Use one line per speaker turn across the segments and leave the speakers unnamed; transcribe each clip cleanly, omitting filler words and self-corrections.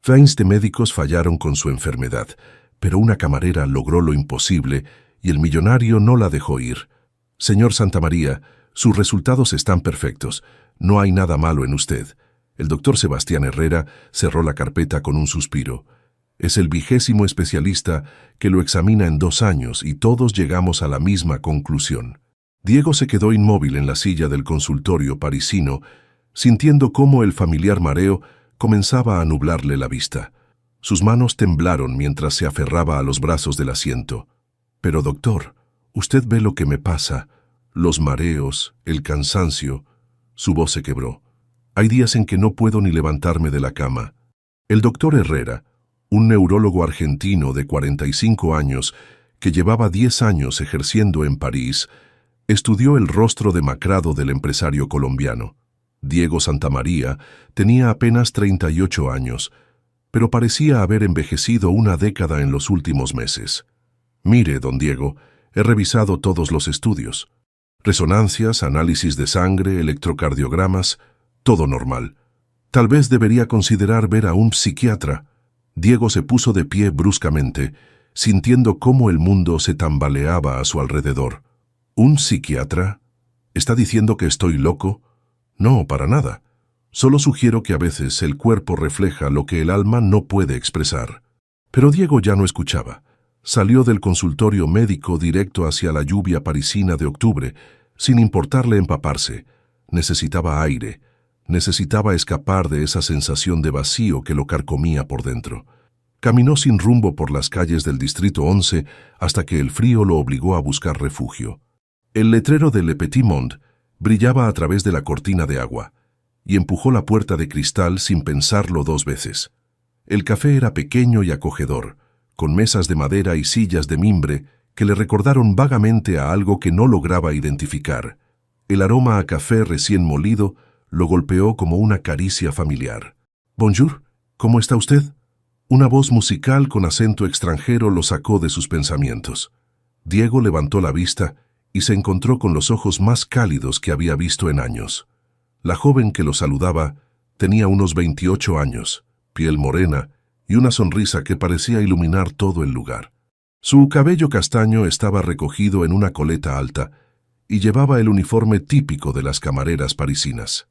20 médicos fallaron con su enfermedad, pero una camarera logró lo imposible y el millonario no la dejó ir. Señor Santamaría, sus resultados están perfectos. No hay nada malo en usted. El doctor Sebastián Herrera cerró la carpeta con un suspiro. Es el 20º especialista que lo examina en 2 años y todos llegamos a la misma conclusión. Diego se quedó inmóvil en la silla del consultorio parisino, sintiendo cómo el familiar mareo comenzaba a nublarle la vista. Sus manos temblaron mientras se aferraba a los brazos del asiento. Pero doctor, usted ve lo que me pasa. Los mareos, el cansancio. Su voz se quebró. Hay días en que no puedo ni levantarme de la cama. El doctor Herrera, un neurólogo argentino de 45 años que llevaba 10 años ejerciendo en París, estudió el rostro demacrado del empresario colombiano. Diego Santamaría tenía apenas 38 años, pero parecía haber envejecido una década en los últimos meses. Mire, don Diego, he revisado todos los estudios. Resonancias, análisis de sangre, electrocardiogramas, todo normal. Tal vez debería considerar ver a un psiquiatra. Diego se puso de pie bruscamente, sintiendo cómo el mundo se tambaleaba a su alrededor. ¿Un psiquiatra? ¿Está diciendo que estoy loco? No, para nada. Solo sugiero que a veces el cuerpo refleja lo que el alma no puede expresar. Pero Diego ya no escuchaba. Salió del consultorio médico directo hacia la lluvia parisina de octubre, sin importarle empaparse. Necesitaba aire. Necesitaba escapar de esa sensación de vacío que lo carcomía por dentro. Caminó sin rumbo por las calles del Distrito 11 hasta que el frío lo obligó a buscar refugio. El letrero de Le Petit Monde brillaba a través de la cortina de agua, y empujó la puerta de cristal sin pensarlo 2 veces. El café era pequeño y acogedor, con mesas de madera y sillas de mimbre que le recordaron vagamente a algo que no lograba identificar. El aroma a café recién molido lo golpeó como una caricia familiar. «Bonjour, ¿cómo está usted?» Una voz musical con acento extranjero lo sacó de sus pensamientos. Diego levantó la vista y se encontró con los ojos más cálidos que había visto en años. La joven que lo saludaba tenía unos 28 años, piel morena y una sonrisa que parecía iluminar todo el lugar. Su cabello castaño estaba recogido en una coleta alta y llevaba el uniforme típico de las camareras parisinas.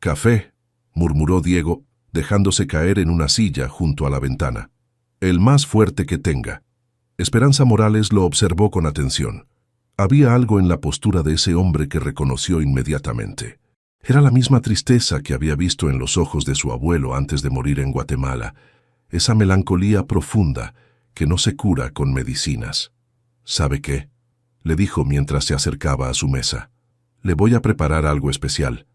«Café», murmuró Diego, dejándose caer en una silla junto a la ventana. «El más fuerte que tenga». Esperanza Morales lo observó con atención. Había algo en la postura de ese hombre que reconoció inmediatamente. Era la misma tristeza que había visto en los ojos de su abuelo antes de morir en Guatemala, esa melancolía profunda que no se cura con medicinas. «¿Sabe qué?», le dijo mientras se acercaba a su mesa. «Le voy a preparar algo especial.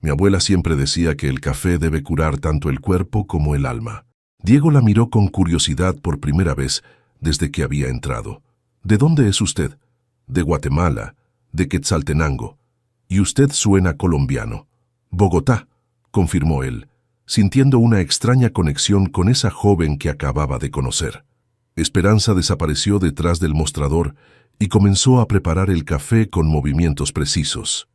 Mi abuela siempre decía que el café debe curar tanto el cuerpo como el alma». Diego la miró con curiosidad por primera vez desde que había entrado. «¿De dónde es usted?» «De Guatemala, de Quetzaltenango. Y usted suena colombiano». «Bogotá», confirmó él, sintiendo una extraña conexión con esa joven que acababa de conocer. Esperanza desapareció detrás del mostrador y comenzó a preparar el café con movimientos precisos.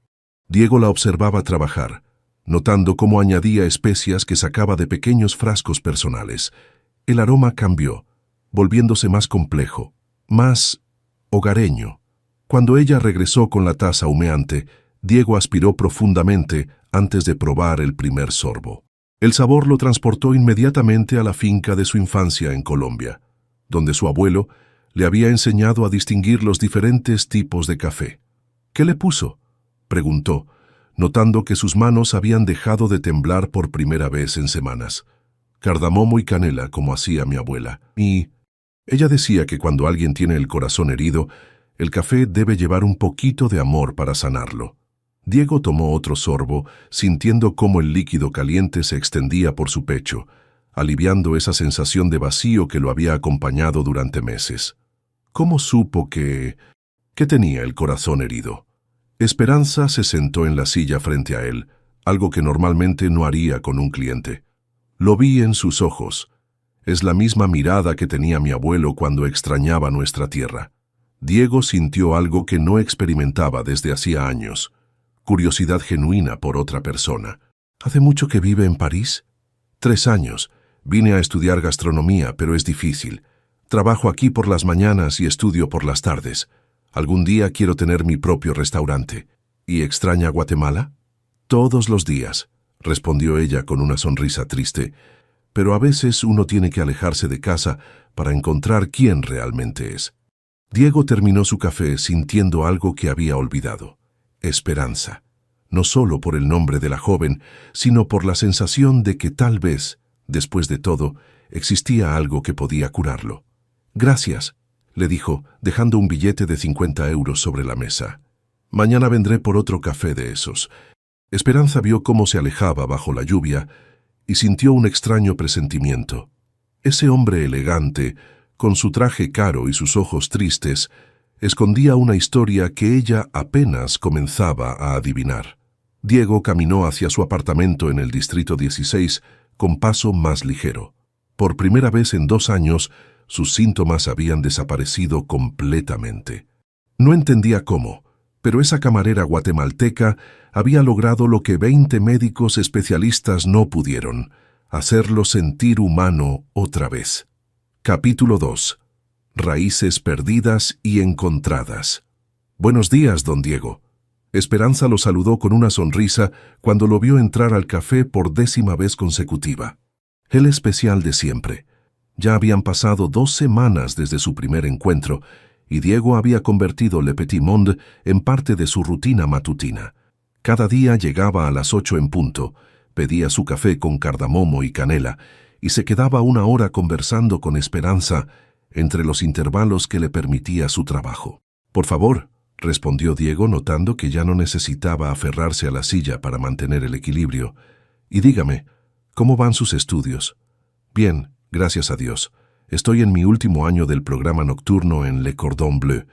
Diego la observaba trabajar, notando cómo añadía especias que sacaba de pequeños frascos personales. El aroma cambió, volviéndose más complejo, más hogareño. Cuando ella regresó con la taza humeante, Diego aspiró profundamente antes de probar el primer sorbo. El sabor lo transportó inmediatamente a la finca de su infancia en Colombia, donde su abuelo le había enseñado a distinguir los diferentes tipos de café. «¿Qué le puso?», preguntó, notando que sus manos habían dejado de temblar por primera vez en semanas. «Cardamomo y canela, como hacía mi abuela. Y ella decía que cuando alguien tiene el corazón herido, el café debe llevar un poquito de amor para sanarlo». Diego tomó otro sorbo, sintiendo cómo el líquido caliente se extendía por su pecho, aliviando esa sensación de vacío que lo había acompañado durante meses. ¿Cómo supo que tenía el corazón herido? Esperanza se sentó en la silla frente a él, algo que normalmente no haría con un cliente. Lo vi en sus ojos. Es la misma mirada que tenía mi abuelo cuando extrañaba nuestra tierra. Diego sintió algo que no experimentaba desde hacía años. Curiosidad genuina por otra persona. «¿Hace mucho que vive en París?» 3 años, Vine a estudiar gastronomía, pero es difícil. Trabajo aquí por las mañanas y estudio por las tardes. Algún día quiero tener mi propio restaurante. ¿Y extraña Guatemala? Todos los días, respondió ella con una sonrisa triste. Pero a veces uno tiene que alejarse de casa para encontrar quién realmente es. Diego terminó su café sintiendo algo que había olvidado: esperanza. No solo por el nombre de la joven, sino por la sensación de que tal vez, después de todo, existía algo que podía curarlo. «Gracias», le dijo, dejando un billete de 50 euros sobre la mesa. «Mañana vendré por otro café de esos». Esperanza vio cómo se alejaba bajo la lluvia y sintió un extraño presentimiento. Ese hombre elegante, con su traje caro y sus ojos tristes, escondía una historia que ella apenas comenzaba a adivinar. Diego caminó hacia su apartamento en el Distrito 16 con paso más ligero. Por primera vez en 2 años, sus síntomas habían desaparecido completamente. No entendía cómo, pero esa camarera guatemalteca había logrado lo que 20 médicos especialistas no pudieron: hacerlo sentir humano otra vez. Capítulo 2. Raíces perdidas y encontradas. «Buenos días, don Diego». Esperanza lo saludó con una sonrisa cuando lo vio entrar al café por 10ª vez consecutiva. El especial de siempre. Ya habían pasado 2 semanas desde su primer encuentro, y Diego había convertido Le Petit Monde en parte de su rutina matutina. Cada día llegaba a las 8 en punto, pedía su café con cardamomo y canela, y se quedaba 1 hora conversando con Esperanza entre los intervalos que le permitía su trabajo. «Por favor», respondió Diego, notando que ya no necesitaba aferrarse a la silla para mantener el equilibrio. «Y dígame, ¿cómo van sus estudios?» «Bien, gracias a Dios. Estoy en mi último año del programa nocturno en Le Cordon Bleu.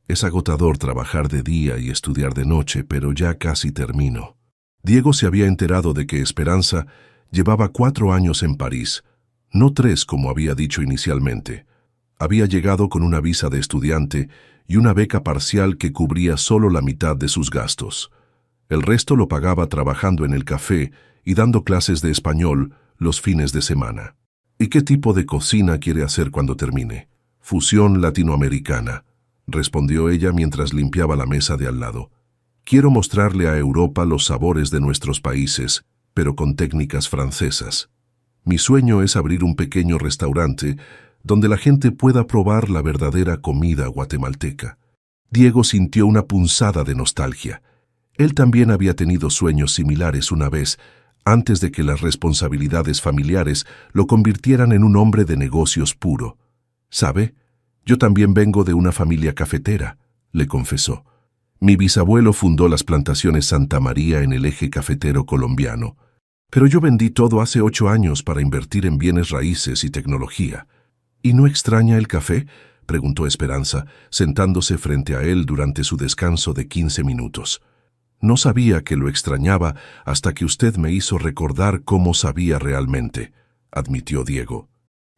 Es agotador trabajar de día y estudiar de noche, pero ya casi termino». Diego se había enterado de que Esperanza llevaba 4 años en París, no 3 como había dicho inicialmente. Había llegado con una visa de estudiante y una beca parcial que cubría solo la mitad de sus gastos. El resto lo pagaba trabajando en el café y dando clases de español los fines de semana. «¿Y qué tipo de cocina quiere hacer cuando termine?» «Fusión latinoamericana», respondió ella mientras limpiaba la mesa de al lado. «Quiero mostrarle a Europa los sabores de nuestros países, pero con técnicas francesas. Mi sueño es abrir un pequeño restaurante donde la gente pueda probar la verdadera comida guatemalteca». Diego sintió una punzada de nostalgia. Él también había tenido sueños similares una vez, antes de que las responsabilidades familiares lo convirtieran en un hombre de negocios puro. «¿Sabe? Yo también vengo de una familia cafetera», le confesó. «Mi bisabuelo fundó las plantaciones Santa María en el eje cafetero colombiano. Pero yo vendí todo hace 8 años para invertir en bienes raíces y tecnología». «¿Y no extraña el café?», preguntó Esperanza, sentándose frente a él durante su descanso de 15 minutos. «No sabía que lo extrañaba hasta que usted me hizo recordar cómo sabía realmente», admitió Diego.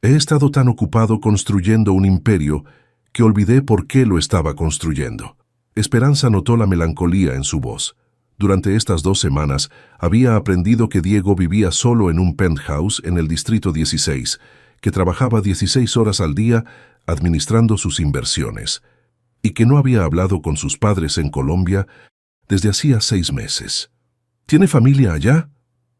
«He estado tan ocupado construyendo un imperio que olvidé por qué lo estaba construyendo». Esperanza notó la melancolía en su voz. Durante estas 2 semanas había aprendido que Diego vivía solo en un penthouse en el Distrito 16, que trabajaba 16 horas al día administrando sus inversiones, y que no había hablado con sus padres en Colombia desde hacía 6 meses. «¿Tiene familia allá?»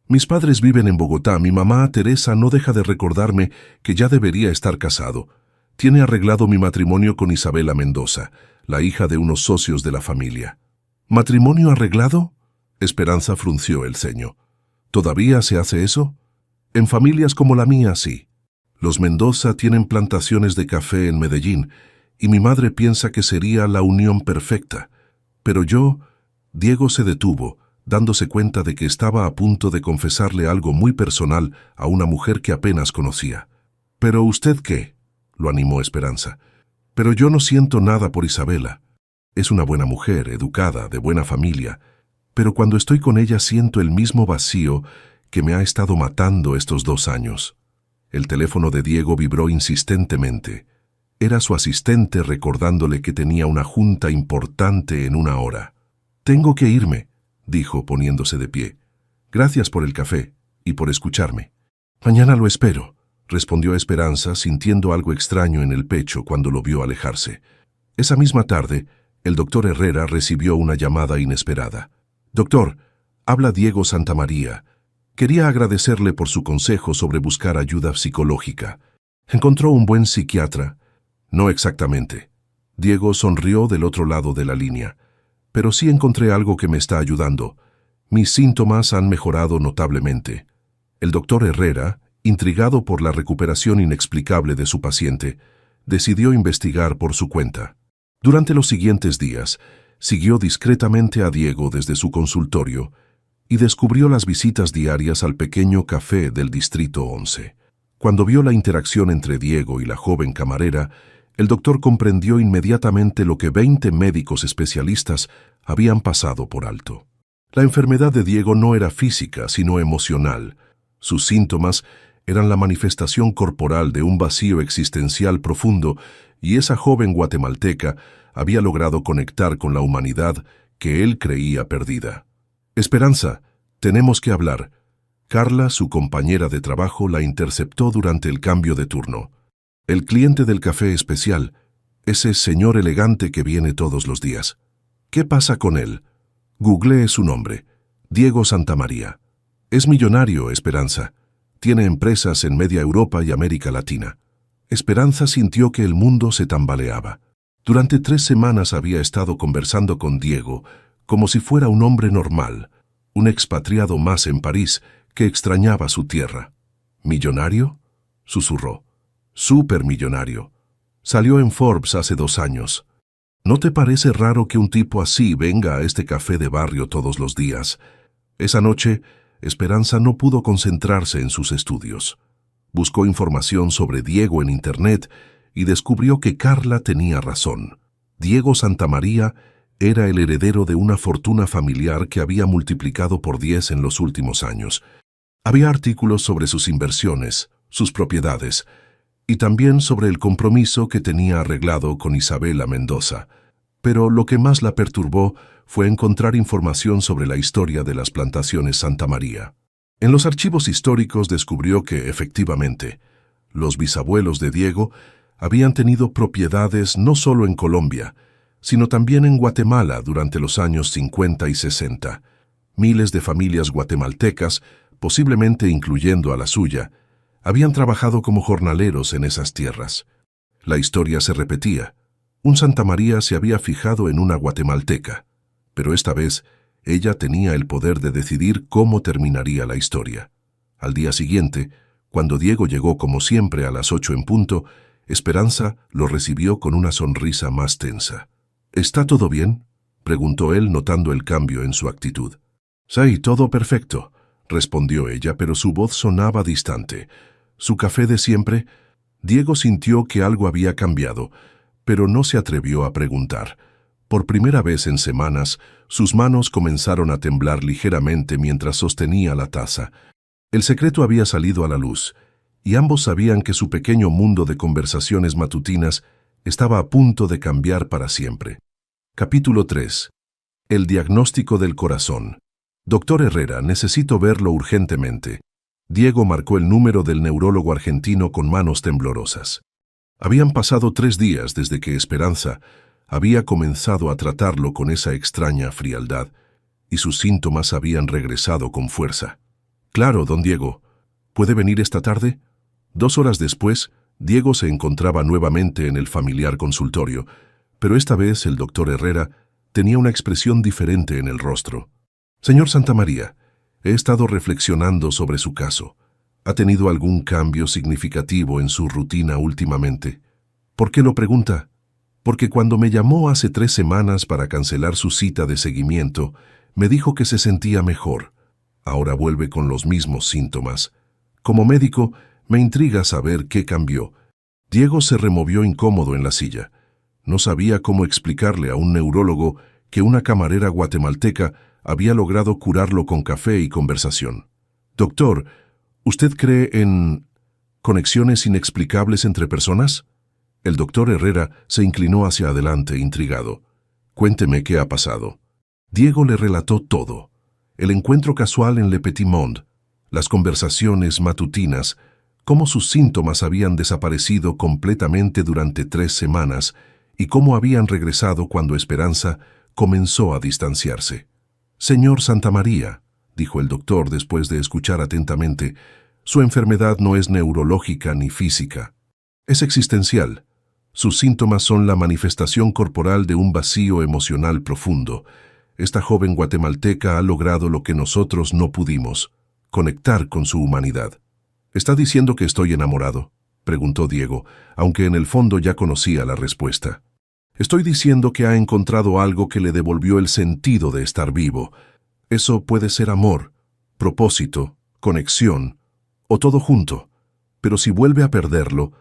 «Mis padres viven en Bogotá. Mi mamá, Teresa, no deja de recordarme que ya debería estar casado. Tiene arreglado mi matrimonio con Isabela Mendoza, la hija de unos socios de la familia». «¿Matrimonio arreglado?», Esperanza frunció el ceño. «¿Todavía se hace eso?» «En familias como la mía, sí. Los Mendoza tienen plantaciones de café en Medellín, y mi madre piensa que sería la unión perfecta. Pero yo...» Diego se detuvo, dándose cuenta de que estaba a punto de confesarle algo muy personal a una mujer que apenas conocía. «¿Pero usted qué?», lo animó Esperanza. «Pero yo no siento nada por Isabela. Es una buena mujer, educada, de buena familia, pero cuando estoy con ella siento el mismo vacío que me ha estado matando estos 2 años». El teléfono de Diego vibró insistentemente. Era su asistente recordándole que tenía una junta importante en 1 hora. «Tengo que irme», dijo poniéndose de pie. «Gracias por el café y por escucharme. Mañana lo espero». respondió Esperanza, sintiendo algo extraño en el pecho cuando lo vio alejarse. Esa misma tarde, el doctor Herrera recibió una llamada inesperada. «Doctor, habla Diego Santamaría. Quería agradecerle por su consejo sobre buscar ayuda psicológica. ¿Encontró un buen psiquiatra?» «No exactamente». Diego sonrió del otro lado de la línea. «Pero sí encontré algo que me está ayudando. Mis síntomas han mejorado notablemente». El doctor Herrera, intrigado por la recuperación inexplicable de su paciente, decidió investigar por su cuenta. Durante los siguientes días, siguió discretamente a Diego desde su consultorio y descubrió las visitas diarias al pequeño café del Distrito 11. Cuando vio la interacción entre Diego y la joven camarera, el doctor comprendió inmediatamente lo que 20 médicos especialistas habían pasado por alto. La enfermedad de Diego no era física, sino emocional. Sus síntomas eran la manifestación corporal de un vacío existencial profundo, y esa joven guatemalteca había logrado conectar con la humanidad que él creía perdida. «Esperanza, tenemos que hablar». Carla, su compañera de trabajo, la interceptó durante el cambio de turno. «El cliente del café especial, ese señor elegante que viene todos los días. ¿Qué pasa con él?» Googleé su nombre, Diego Santamaría. «Es millonario, Esperanza. Tiene empresas en media Europa y América Latina». Esperanza sintió que el mundo se tambaleaba. Durante 3 semanas había estado conversando con Diego como si fuera un hombre normal, un expatriado más en París que extrañaba su tierra. «¿Millonario?», susurró. «Supermillonario. Salió en Forbes hace 2 años. ¿No te parece raro que un tipo así venga a este café de barrio todos los días?» Esa noche, Esperanza no pudo concentrarse en sus estudios. Buscó información sobre Diego en Internet y descubrió que Carla tenía razón. Diego Santamaría era el heredero de una fortuna familiar que había multiplicado por 10 en los últimos años. Había artículos sobre sus inversiones, sus propiedades, y también sobre el compromiso que tenía arreglado con Isabela Mendoza. Pero lo que más la perturbó fue encontrar información sobre la historia de las plantaciones Santamaría. En los archivos históricos descubrió que, efectivamente, los bisabuelos de Diego habían tenido propiedades no solo en Colombia, sino también en Guatemala durante los años 50 y 60. Miles de familias guatemaltecas, posiblemente incluyendo a la suya, habían trabajado como jornaleros en esas tierras. La historia se repetía. Un Santamaría se había fijado en una guatemalteca, pero esta vez ella tenía el poder de decidir cómo terminaría la historia. Al día siguiente, cuando Diego llegó como siempre a las 8 en punto, Esperanza lo recibió con una sonrisa más tensa. «¿Está todo bien?», preguntó él, notando el cambio en su actitud. «Sí, todo perfecto», respondió ella, pero su voz sonaba distante. «¿Su café de siempre?». Diego sintió que algo había cambiado, pero no se atrevió a preguntar. Por primera vez en semanas, sus manos comenzaron a temblar ligeramente mientras sostenía la taza. El secreto había salido a la luz, y ambos sabían que su pequeño mundo de conversaciones matutinas estaba a punto de cambiar para siempre. Capítulo 3. El diagnóstico del corazón. «Doctor Herrera, necesito verlo urgentemente». Diego marcó el número del neurólogo argentino con manos temblorosas. Habían pasado 3 días desde que Esperanza había comenzado a tratarlo con esa extraña frialdad, y sus síntomas habían regresado con fuerza. «Claro, don Diego. ¿Puede venir esta tarde?». 2 horas después, Diego se encontraba nuevamente en el familiar consultorio, pero esta vez el doctor Herrera tenía una expresión diferente en el rostro. «Señor Santamaría, he estado reflexionando sobre su caso. ¿Ha tenido algún cambio significativo en su rutina últimamente?». «¿Por qué lo pregunta?». «Porque cuando me llamó hace 3 semanas para cancelar su cita de seguimiento, me dijo que se sentía mejor. Ahora vuelve con los mismos síntomas. Como médico, me intriga saber qué cambió». Diego se removió incómodo en la silla. No sabía cómo explicarle a un neurólogo que una camarera guatemalteca había logrado curarlo con café y conversación. «Doctor, ¿usted cree en conexiones inexplicables entre personas?». El doctor Herrera se inclinó hacia adelante, intrigado. «Cuénteme qué ha pasado». Diego le relató todo. El encuentro casual en Le Petit Monde, las conversaciones matutinas, cómo sus síntomas habían desaparecido completamente durante 3 semanas y cómo habían regresado cuando Esperanza comenzó a distanciarse. «Señor Santamaría», dijo el doctor después de escuchar atentamente, «su enfermedad no es neurológica ni física. Es existencial. Sus síntomas son la manifestación corporal de un vacío emocional profundo. Esta joven guatemalteca ha logrado lo que nosotros no pudimos, conectar con su humanidad». «¿Está diciendo que estoy enamorado?», preguntó Diego, aunque en el fondo ya conocía la respuesta. «Estoy diciendo que ha encontrado algo que le devolvió el sentido de estar vivo. Eso puede ser amor, propósito, conexión, o todo junto. Pero si vuelve a perderlo,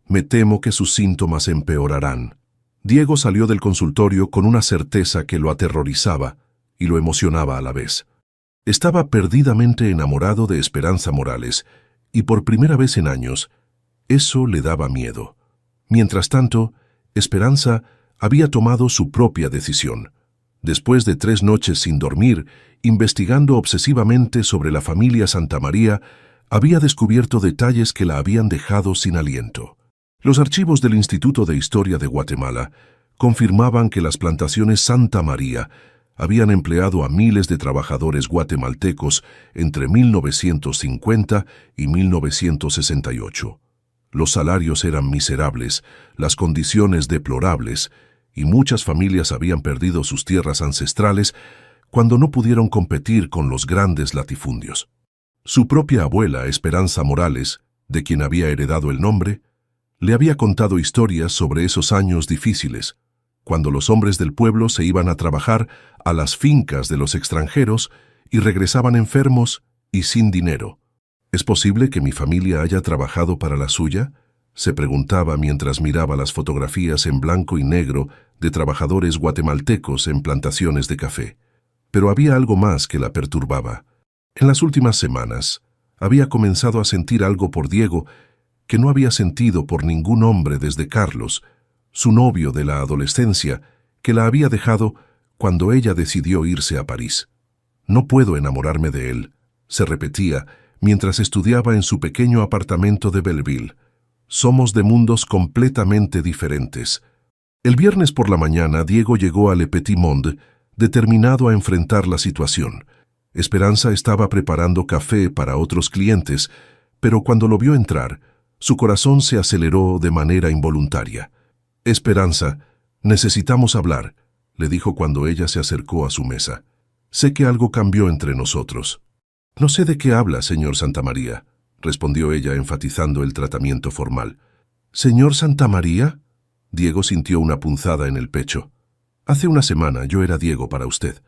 me temo que sus síntomas empeorarán». Diego salió del consultorio con una certeza que lo aterrorizaba y lo emocionaba a la vez. Estaba perdidamente enamorado de Esperanza Morales, y por primera vez en años, eso le daba miedo. Mientras tanto, Esperanza había tomado su propia decisión. Después de 3 noches sin dormir, investigando obsesivamente sobre la familia Santamaría, había descubierto detalles que la habían dejado sin aliento. Los archivos del Instituto de Historia de Guatemala confirmaban que las plantaciones Santamaría habían empleado a miles de trabajadores guatemaltecos entre 1950 y 1968. Los salarios eran miserables, las condiciones deplorables, y muchas familias habían perdido sus tierras ancestrales cuando no pudieron competir con los grandes latifundios. Su propia abuela, Esperanza Morales, de quien había heredado el nombre, le había contado historias sobre esos años difíciles, cuando los hombres del pueblo se iban a trabajar a las fincas de los extranjeros y regresaban enfermos y sin dinero. «¿Es posible que mi familia haya trabajado para la suya?», se preguntaba mientras miraba las fotografías en blanco y negro de trabajadores guatemaltecos en plantaciones de café. Pero había algo más que la perturbaba. En las últimas semanas, había comenzado a sentir algo por Diego que no había sentido por ningún hombre desde Carlos, su novio de la adolescencia, que la había dejado cuando ella decidió irse a París. «No puedo enamorarme de él», se repetía mientras estudiaba en su pequeño apartamento de Belleville. «Somos de mundos completamente diferentes». El viernes por la mañana, Diego llegó a Le Petit Monde, determinado a enfrentar la situación. Esperanza estaba preparando café para otros clientes, pero cuando lo vio entrar, su corazón se aceleró de manera involuntaria. «Esperanza, necesitamos hablar», le dijo cuando ella se acercó a su mesa. «Sé que algo cambió entre nosotros». «No sé de qué habla, señor Santamaría», respondió ella enfatizando el tratamiento formal. «¿Señor Santamaría?». Diego sintió una punzada en el pecho. «Hace una semana yo era Diego para usted».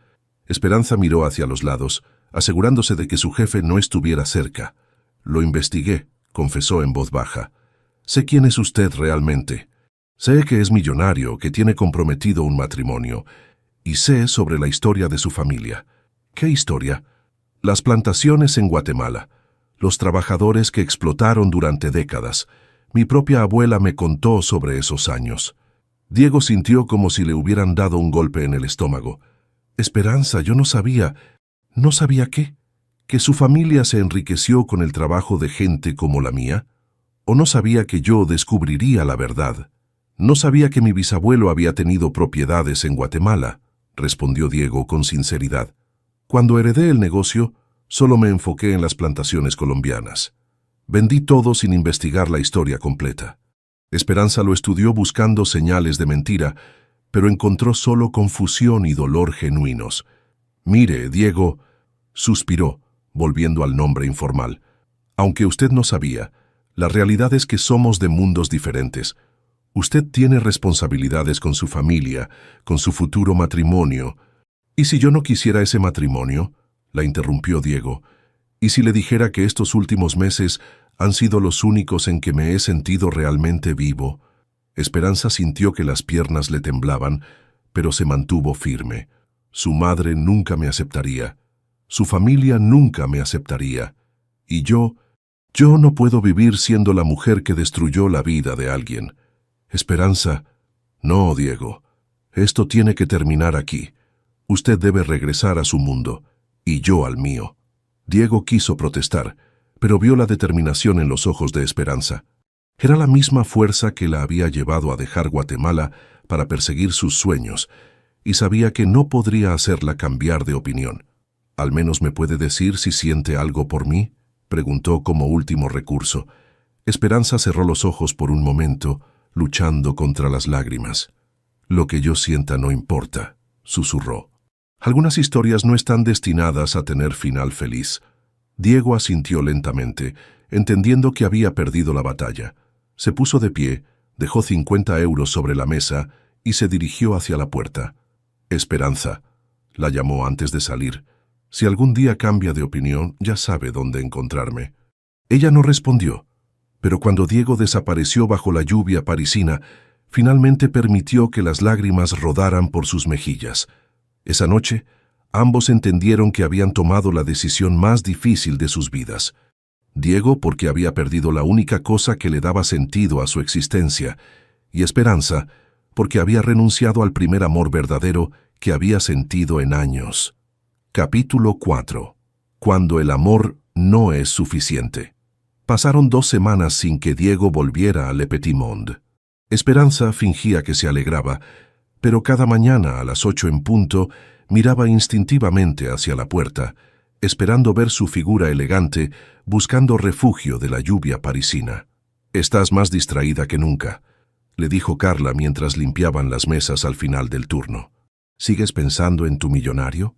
Esperanza miró hacia los lados, asegurándose de que su jefe no estuviera cerca. «Lo investigué», confesó en voz baja. «Sé quién es usted realmente. Sé que es millonario, que tiene comprometido un matrimonio, y sé sobre la historia de su familia». «¿Qué historia?». «Las plantaciones en Guatemala, los trabajadores que explotaron durante décadas. Mi propia abuela me contó sobre esos años». Diego sintió como si le hubieran dado un golpe en el estómago. «Esperanza, yo no sabía». «¿No sabía qué? ¿Que su familia se enriqueció con el trabajo de gente como la mía? ¿O no sabía que yo descubriría la verdad?». «No sabía que mi bisabuelo había tenido propiedades en Guatemala», respondió Diego con sinceridad. «Cuando heredé el negocio, solo me enfoqué en las plantaciones colombianas. Vendí todo sin investigar la historia completa». Esperanza lo estudió buscando señales de mentira, pero encontró solo confusión y dolor genuinos. «Mire, Diego», suspiró, volviendo al nombre informal. «Aunque usted no sabía, la realidad es que somos de mundos diferentes. Usted tiene responsabilidades con su familia, con su futuro matrimonio». «¿Y si yo no quisiera ese matrimonio?», la interrumpió Diego. «¿Y si le dijera que estos últimos meses han sido los únicos en que me he sentido realmente vivo?». Esperanza sintió que las piernas le temblaban, pero se mantuvo firme. «Su madre nunca me aceptaría. Su familia nunca me aceptaría. Y yo no puedo vivir siendo la mujer que destruyó la vida de alguien». «Esperanza». «No, Diego. Esto tiene que terminar aquí. Usted debe regresar a su mundo, y yo al mío». Diego quiso protestar, pero vio la determinación en los ojos de Esperanza. Era la misma fuerza que la había llevado a dejar Guatemala para perseguir sus sueños, y sabía que no podría hacerla cambiar de opinión. «¿Al menos me puede decir si siente algo por mí?», preguntó como último recurso. Esperanza cerró los ojos por un momento, luchando contra las lágrimas. «Lo que yo sienta no importa», susurró. «Algunas historias no están destinadas a tener final feliz». Diego asintió lentamente, entendiendo que había perdido la batalla. Se puso de pie, dejó 50 euros sobre la mesa y se dirigió hacia la puerta. «Esperanza», la llamó antes de salir. «Si algún día cambia de opinión, ya sabe dónde encontrarme». Ella no respondió, pero cuando Diego desapareció bajo la lluvia parisina, finalmente permitió que las lágrimas rodaran por sus mejillas. Esa noche, ambos entendieron que habían tomado la decisión más difícil de sus vidas. Diego porque había perdido la única cosa que le daba sentido a su existencia, y Esperanza porque había renunciado al primer amor verdadero que había sentido en años. Capítulo 4. Cuando el amor no es suficiente. Pasaron 2 semanas sin que Diego volviera a Le Petit Monde. Esperanza fingía que se alegraba, pero cada mañana a las 8 en punto miraba instintivamente hacia la puerta, esperando ver su figura elegante, buscando refugio de la lluvia parisina. «Estás más distraída que nunca», le dijo Carla mientras limpiaban las mesas al final del turno. «¿Sigues pensando en tu millonario?»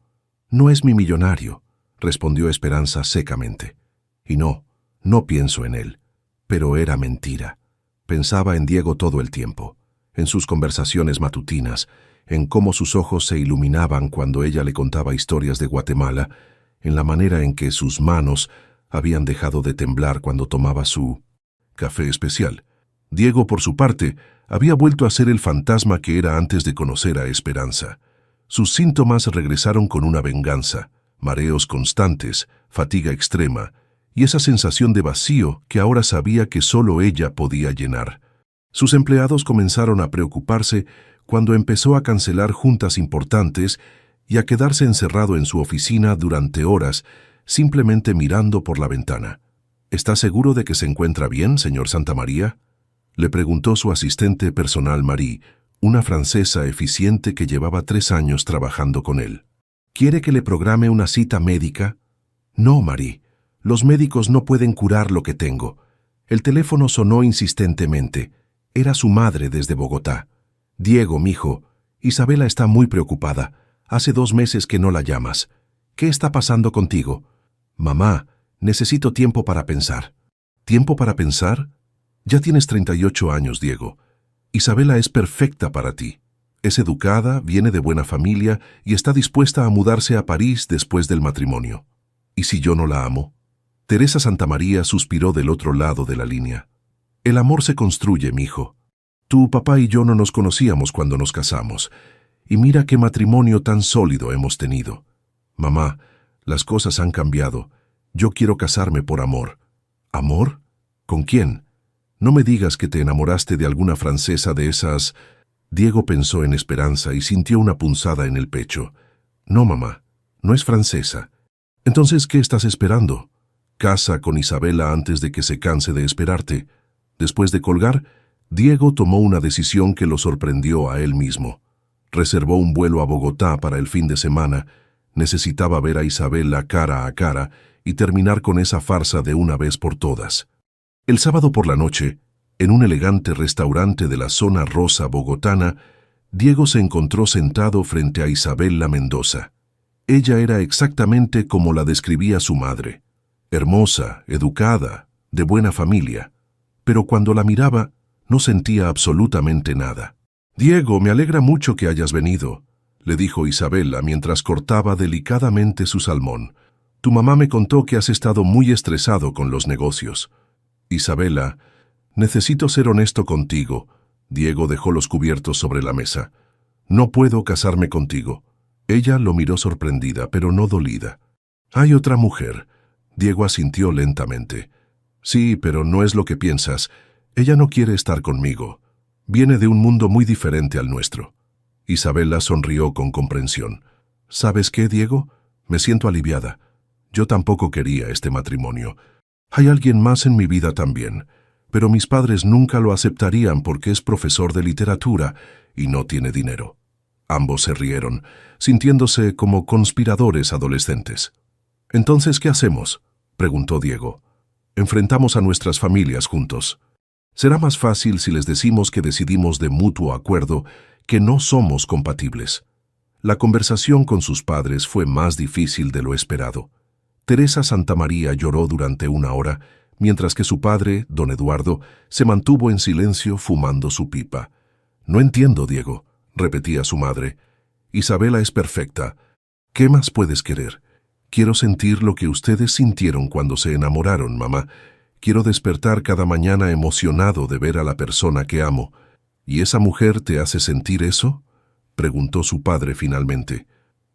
«No es mi millonario», respondió Esperanza secamente. «Y no pienso en él». Pero era mentira. Pensaba en Diego todo el tiempo, en sus conversaciones matutinas, en cómo sus ojos se iluminaban cuando ella le contaba historias de Guatemala, en la manera en que sus manos habían dejado de temblar cuando tomaba su café especial. Diego, por su parte, había vuelto a ser el fantasma que era antes de conocer a Esperanza. Sus síntomas regresaron con una venganza, mareos constantes, fatiga extrema, y esa sensación de vacío que ahora sabía que solo ella podía llenar. Sus empleados comenzaron a preocuparse cuando empezó a cancelar juntas importantes y a quedarse encerrado en su oficina durante horas, simplemente mirando por la ventana. «¿Está seguro de que se encuentra bien, señor Santamaría?», le preguntó su asistente personal Marie, una francesa eficiente que llevaba 3 años trabajando con él. «¿Quiere que le programe una cita médica?» «No, Marie. Los médicos no pueden curar lo que tengo». El teléfono sonó insistentemente. Era su madre desde Bogotá. «Diego, mijo, Isabela está muy preocupada. Hace 2 meses que no la llamas. ¿Qué está pasando contigo?» «Mamá, necesito tiempo para pensar». «¿Tiempo para pensar? Ya tienes 38 años, Diego. Isabela es perfecta para ti. Es educada, viene de buena familia y está dispuesta a mudarse a París después del matrimonio. ¿Y si yo no la amo?». Teresa Santamaría suspiró del otro lado de la línea. «El amor se construye, mijo. Tu papá y yo no nos conocíamos cuando nos casamos, y mira qué matrimonio tan sólido hemos tenido. Mamá, las cosas han cambiado. Yo quiero casarme por amor». «¿Amor? ¿Con quién? No me digas que te enamoraste de alguna francesa de esas...». Diego pensó en Esperanza y sintió una punzada en el pecho. «No, mamá, no es francesa». «Entonces, ¿qué estás esperando? Casa con Isabela antes de que se canse de esperarte». Después de colgar, Diego tomó una decisión que lo sorprendió a él mismo. Reservó un vuelo a Bogotá para el fin de semana. Necesitaba ver a Isabela cara a cara y terminar con esa farsa de una vez por todas. El sábado por la noche, en un elegante restaurante de la zona rosa bogotana, Diego se encontró sentado frente a Isabela Mendoza. Ella era exactamente como la describía su madre. Hermosa, educada, de buena familia. Pero cuando la miraba, no sentía absolutamente nada. «Diego, me alegra mucho que hayas venido», le dijo Isabela mientras cortaba delicadamente su salmón. «Tu mamá me contó que has estado muy estresado con los negocios». «Isabela, necesito ser honesto contigo». Diego dejó los cubiertos sobre la mesa. «No puedo casarme contigo». Ella lo miró sorprendida, pero no dolida. «Hay otra mujer». Diego asintió lentamente. «Sí, pero no es lo que piensas. Ella no quiere estar conmigo. Viene de un mundo muy diferente al nuestro». Isabela sonrió con comprensión. «¿Sabes qué, Diego? Me siento aliviada. Yo tampoco quería este matrimonio. Hay alguien más en mi vida también, pero mis padres nunca lo aceptarían porque es profesor de literatura y no tiene dinero. Ambos se rieron, sintiéndose como conspiradores adolescentes. «¿Entonces qué hacemos?», preguntó Diego. «Enfrentamos a nuestras familias juntos. Será más fácil si les decimos que decidimos de mutuo acuerdo que no somos compatibles». La conversación con sus padres fue más difícil de lo esperado. Teresa Santamaría lloró durante 1 hora, mientras que su padre, don Eduardo, se mantuvo en silencio fumando su pipa. «No entiendo, Diego», repetía su madre. «Isabela es perfecta. ¿Qué más puedes querer? Quiero sentir lo que ustedes sintieron cuando se enamoraron, mamá. Quiero despertar cada mañana emocionado de ver a la persona que amo. ¿Y esa mujer te hace sentir eso?», preguntó su padre finalmente.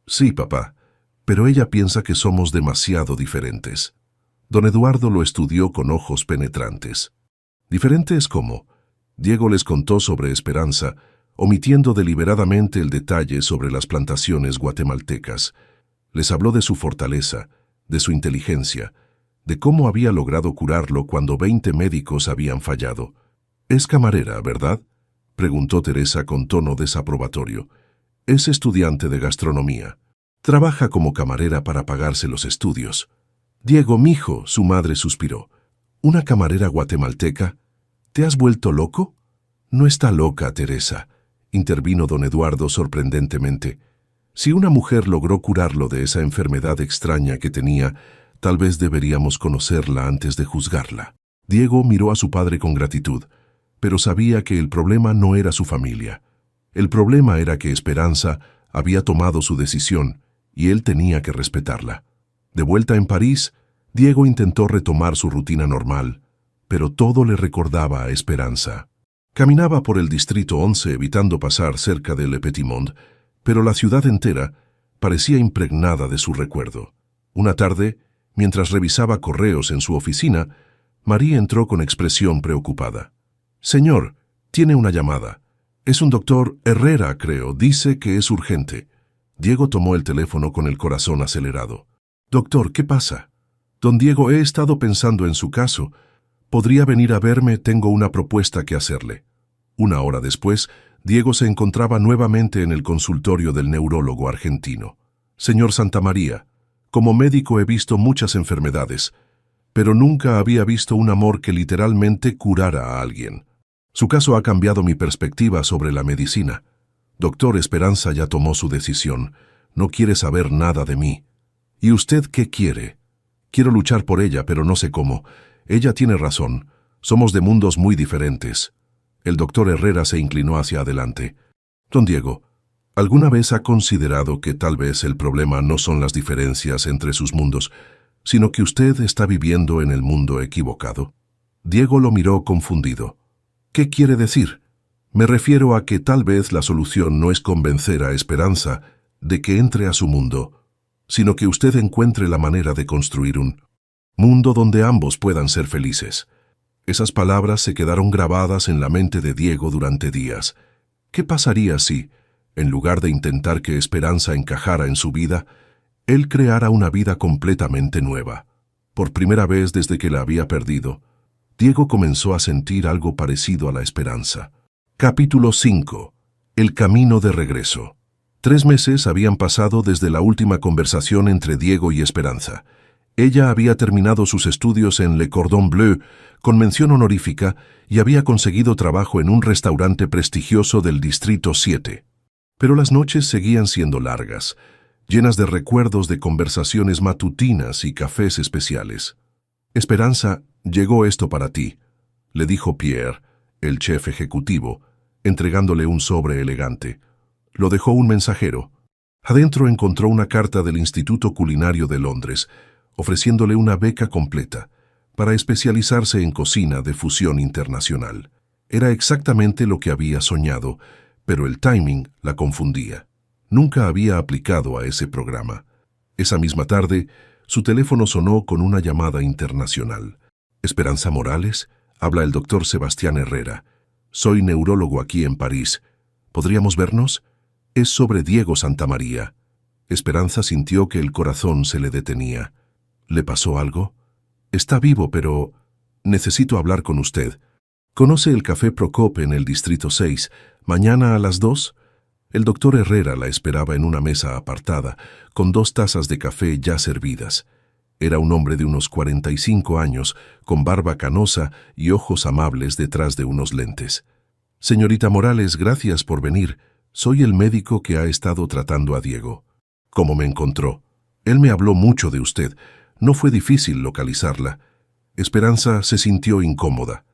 «Sí, papá, pero ella piensa que somos demasiado diferentes». Don Eduardo lo estudió con ojos penetrantes. «¿Diferentes cómo?». Diego les contó sobre Esperanza, omitiendo deliberadamente el detalle sobre las plantaciones guatemaltecas. Les habló de su fortaleza, de su inteligencia, de cómo había logrado curarlo cuando 20 médicos habían fallado. «Es camarera, ¿verdad?», preguntó Teresa con tono desaprobatorio. «Es estudiante de gastronomía. Trabaja como camarera para pagarse los estudios». «Diego, mijo», su madre suspiró. «¿Una camarera guatemalteca? ¿Te has vuelto loco?». «No está loca, Teresa», intervino don Eduardo sorprendentemente. «Si una mujer logró curarlo de esa enfermedad extraña que tenía, tal vez deberíamos conocerla antes de juzgarla». Diego miró a su padre con gratitud, pero sabía que el problema no era su familia. El problema era que Esperanza había tomado su decisión y él tenía que respetarla. De vuelta en París, Diego intentó retomar su rutina normal, pero todo le recordaba a Esperanza. Caminaba por el distrito 11 evitando pasar cerca de Le Petit Monde, pero la ciudad entera parecía impregnada de su recuerdo. Una tarde, mientras revisaba correos en su oficina, María entró con expresión preocupada. «Señor, tiene una llamada. Es un doctor Herrera, creo. Dice que es urgente». Diego tomó el teléfono con el corazón acelerado. «Doctor, ¿qué pasa?». «Don Diego, he estado pensando en su caso. ¿Podría venir a verme? Tengo una propuesta que hacerle». 1 hora después, Diego se encontraba nuevamente en el consultorio del neurólogo argentino. «Señor Santamaría, como médico he visto muchas enfermedades, pero nunca había visto un amor que literalmente curara a alguien. Su caso ha cambiado mi perspectiva sobre la medicina. Doctor, Esperanza ya tomó su decisión. No quiere saber nada de mí. ¿Y usted qué quiere?». «Quiero luchar por ella, pero no sé cómo. Ella tiene razón. Somos de mundos muy diferentes». El doctor Herrera se inclinó hacia adelante. «Don Diego, ¿alguna vez ha considerado que tal vez el problema no son las diferencias entre sus mundos, sino que usted está viviendo en el mundo equivocado?». Diego lo miró confundido. «¿Qué quiere decir?». «Me refiero a que tal vez la solución no es convencer a Esperanza de que entre a su mundo, sino que usted encuentre la manera de construir un mundo donde ambos puedan ser felices». Esas palabras se quedaron grabadas en la mente de Diego durante días. ¿Qué pasaría si, en lugar de intentar que Esperanza encajara en su vida, él creara una vida completamente nueva? Por primera vez desde que la había perdido, Diego comenzó a sentir algo parecido a la esperanza. Capítulo 5. El camino de regreso. 3 meses habían pasado desde la última conversación entre Diego y Esperanza. Ella había terminado sus estudios en Le Cordon Bleu con mención honorífica y había conseguido trabajo en un restaurante prestigioso del Distrito 7. Pero las noches seguían siendo largas, llenas de recuerdos de conversaciones matutinas y cafés especiales. «Esperanza, llegó esto para ti», le dijo Pierre, el chef ejecutivo, entregándole un sobre elegante. Lo dejó un mensajero. Adentro encontró una carta del Instituto Culinario de Londres, ofreciéndole una beca completa para especializarse en cocina de fusión internacional. Era exactamente lo que había soñado, pero el timing la confundía. Nunca había aplicado a ese programa. Esa misma tarde, su teléfono sonó con una llamada internacional. «Esperanza Morales, habla el doctor Sebastián Herrera. Soy neurólogo aquí en París. ¿Podríamos vernos? Es sobre Diego Santamaría». Esperanza sintió que el corazón se le detenía. «¿Le pasó algo?». Está vivo, pero necesito hablar con usted. ¿Conoce el Café Procop en el Distrito 6? ¿Mañana a las 2? El doctor Herrera la esperaba en una mesa apartada, con 2 tazas de café ya servidas. Era un hombre de unos 45 años, con barba canosa y ojos amables detrás de unos lentes. Señorita Morales, gracias por venir. Soy el médico que ha estado tratando a Diego. ¿Cómo me encontró? Él me habló mucho de usted. No fue difícil localizarla. Esperanza se sintió incómoda.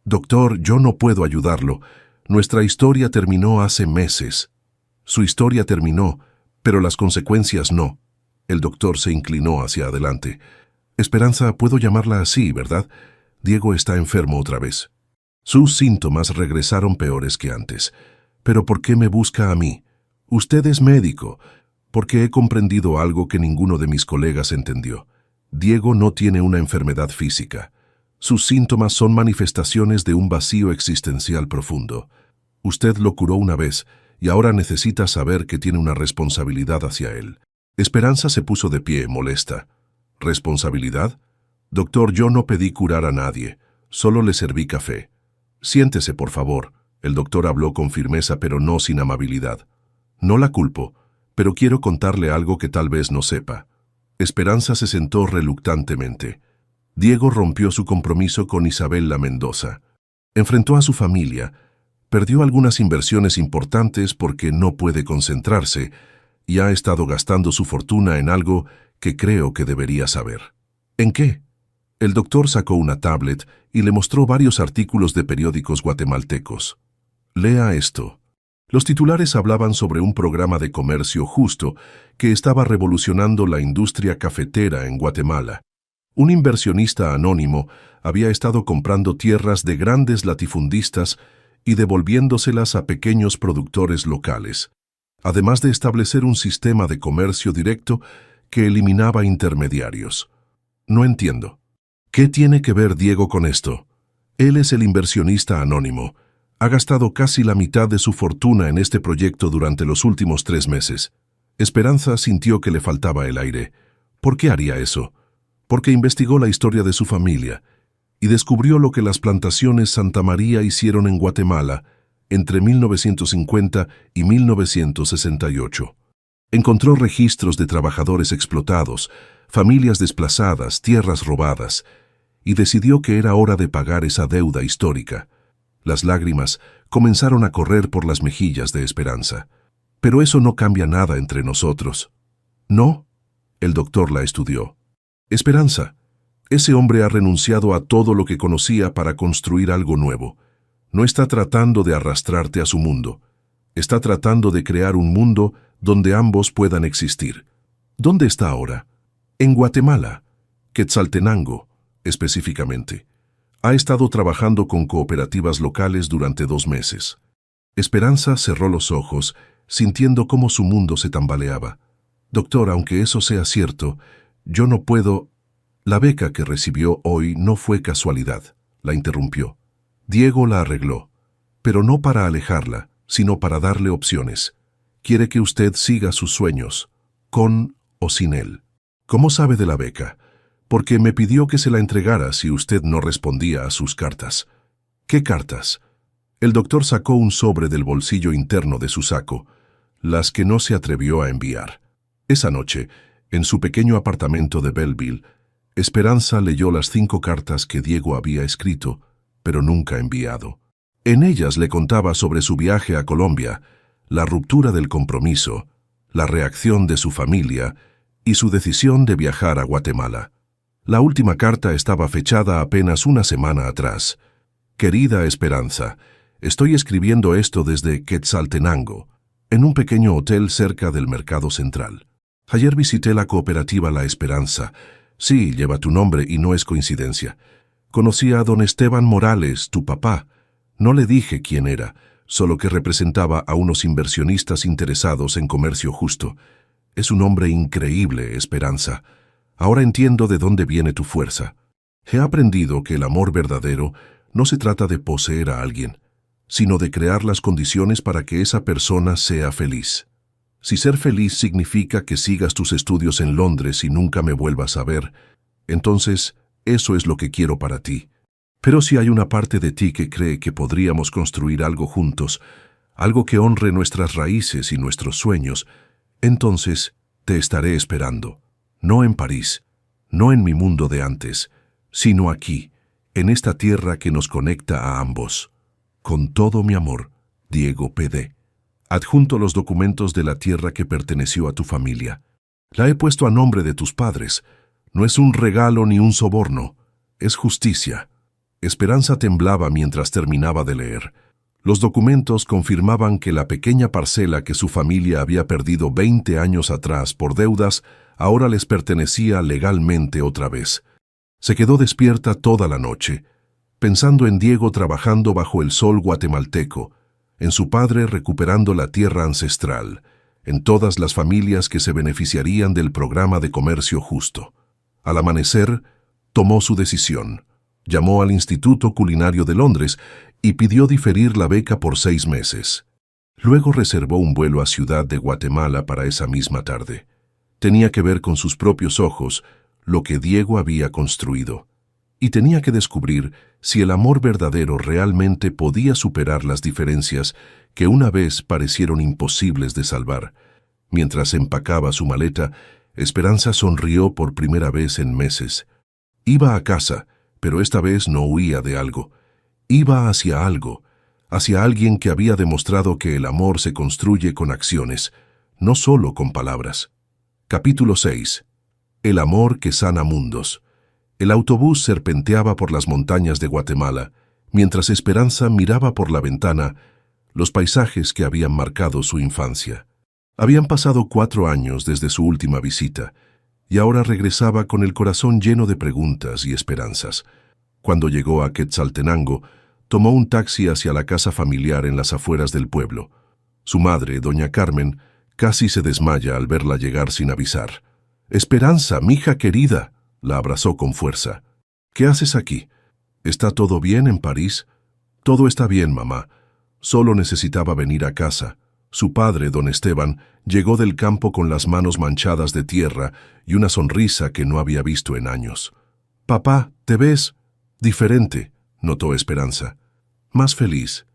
Doctor, yo no puedo ayudarlo. Nuestra historia terminó hace meses. Su historia terminó, pero las consecuencias no. El doctor se inclinó hacia adelante. Esperanza, puedo llamarla así, ¿verdad? Diego está enfermo otra vez. Sus síntomas regresaron peores que antes. ¿Pero por qué me busca a mí? Usted es médico. Porque he comprendido algo que ninguno de mis colegas entendió. Diego no tiene una enfermedad física. Sus síntomas son manifestaciones de un vacío existencial profundo. Usted lo curó una vez y ahora necesita saber que tiene una responsabilidad hacia él. Esperanza se puso de pie, molesta. ¿Responsabilidad? Doctor, yo no pedí curar a nadie. Solo le serví café. Siéntese, por favor. El doctor habló con firmeza, pero no sin amabilidad. No la culpo, pero quiero contarle algo que tal vez no sepa. Esperanza se sentó reluctantemente. Diego rompió su compromiso con Isabela Mendoza. Enfrentó a su familia. Perdió algunas inversiones importantes porque no puede concentrarse y ha estado gastando su fortuna en algo que creo que debería saber. ¿En qué? El doctor sacó una tablet y le mostró varios artículos de periódicos guatemaltecos. Lea esto. Los titulares hablaban sobre un programa de comercio justo que estaba revolucionando la industria cafetera en Guatemala. Un inversionista anónimo había estado comprando tierras de grandes latifundistas y devolviéndoselas a pequeños productores locales, además de establecer un sistema de comercio directo que eliminaba intermediarios. No entiendo. ¿Qué tiene que ver Diego con esto? Él es el inversionista anónimo. Ha gastado casi la mitad de su fortuna en este proyecto durante los últimos 3 meses. Esperanza sintió que le faltaba el aire. ¿Por qué haría eso? Porque investigó la historia de su familia y descubrió lo que las plantaciones Santa María hicieron en Guatemala entre 1950 y 1968. Encontró registros de trabajadores explotados, familias desplazadas, tierras robadas, y decidió que era hora de pagar esa deuda histórica. Las lágrimas comenzaron a correr por las mejillas de Esperanza. Pero eso no cambia nada entre nosotros. ¿No? El doctor la estudió. Esperanza, ese hombre ha renunciado a todo lo que conocía para construir algo nuevo. No está tratando de arrastrarte a su mundo. Está tratando de crear un mundo donde ambos puedan existir. ¿Dónde está ahora? En Guatemala, Quetzaltenango, específicamente. Ha estado trabajando con cooperativas locales durante 2 meses. Esperanza cerró los ojos, sintiendo cómo su mundo se tambaleaba. Doctor, aunque eso sea cierto, yo no puedo... La beca que recibió hoy no fue casualidad, la interrumpió. Diego la arregló, pero no para alejarla, sino para darle opciones. Quiere que usted siga sus sueños, con o sin él. ¿Cómo sabe de la beca? Porque me pidió que se la entregara si usted no respondía a sus cartas. ¿Qué cartas? El doctor sacó un sobre del bolsillo interno de su saco, las que no se atrevió a enviar. Esa noche, en su pequeño apartamento de Belleville, Esperanza leyó las 5 cartas que Diego había escrito, pero nunca enviado. En ellas le contaba sobre su viaje a Colombia, la ruptura del compromiso, la reacción de su familia y su decisión de viajar a Guatemala. La última carta estaba fechada apenas una semana atrás. Querida Esperanza, estoy escribiendo esto desde Quetzaltenango, en un pequeño hotel cerca del Mercado Central. Ayer visité la cooperativa La Esperanza. Sí, lleva tu nombre y no es coincidencia. Conocí a don Esteban Morales, tu papá. No le dije quién era, solo que representaba a unos inversionistas interesados en comercio justo. Es un hombre increíble, Esperanza. Ahora entiendo de dónde viene tu fuerza. He aprendido que el amor verdadero no se trata de poseer a alguien, sino de crear las condiciones para que esa persona sea feliz. Si ser feliz significa que sigas tus estudios en Londres y nunca me vuelvas a ver, entonces eso es lo que quiero para ti. Pero si hay una parte de ti que cree que podríamos construir algo juntos, algo que honre nuestras raíces y nuestros sueños, entonces te estaré esperando, no en París, no en mi mundo de antes, sino aquí, en esta tierra que nos conecta a ambos. Con todo mi amor, Diego P.D. Adjunto los documentos de la tierra que perteneció a tu familia. La he puesto a nombre de tus padres. No es un regalo ni un soborno, es justicia. Esperanza temblaba mientras terminaba de leer. Los documentos confirmaban que la pequeña parcela que su familia había perdido 20 años atrás por deudas ahora les pertenecía legalmente otra vez. Se quedó despierta toda la noche, pensando en Diego trabajando bajo el sol guatemalteco, en su padre recuperando la tierra ancestral, en todas las familias que se beneficiarían del programa de comercio justo. Al amanecer, tomó su decisión. Llamó al Instituto Culinario de Londres y pidió diferir la beca por 6 meses. Luego reservó un vuelo a Ciudad de Guatemala para esa misma tarde. Tenía que ver con sus propios ojos lo que Diego había construido, y tenía que descubrir si el amor verdadero realmente podía superar las diferencias que una vez parecieron imposibles de salvar. Mientras empacaba su maleta, Esperanza sonrió por primera vez en meses. Iba a casa, pero esta vez no huía de algo. Iba hacia algo, hacia alguien que había demostrado que el amor se construye con acciones, no solo con palabras. Capítulo 6. El amor que sana mundos. El autobús serpenteaba por las montañas de Guatemala, mientras Esperanza miraba por la ventana los paisajes que habían marcado su infancia. Habían pasado 4 años desde su última visita, y ahora regresaba con el corazón lleno de preguntas y esperanzas. Cuando llegó a Quetzaltenango, tomó un taxi hacia la casa familiar en las afueras del pueblo. Su madre, doña Carmen, casi se desmaya al verla llegar sin avisar. «Esperanza, mija querida», la abrazó con fuerza. «¿Qué haces aquí? ¿Está todo bien en París?» «Todo está bien, mamá. Solo necesitaba venir a casa». Su padre, don Esteban, llegó del campo con las manos manchadas de tierra y una sonrisa que no había visto en años. «Papá, ¿te ves?» «Diferente», notó Esperanza. «Más feliz.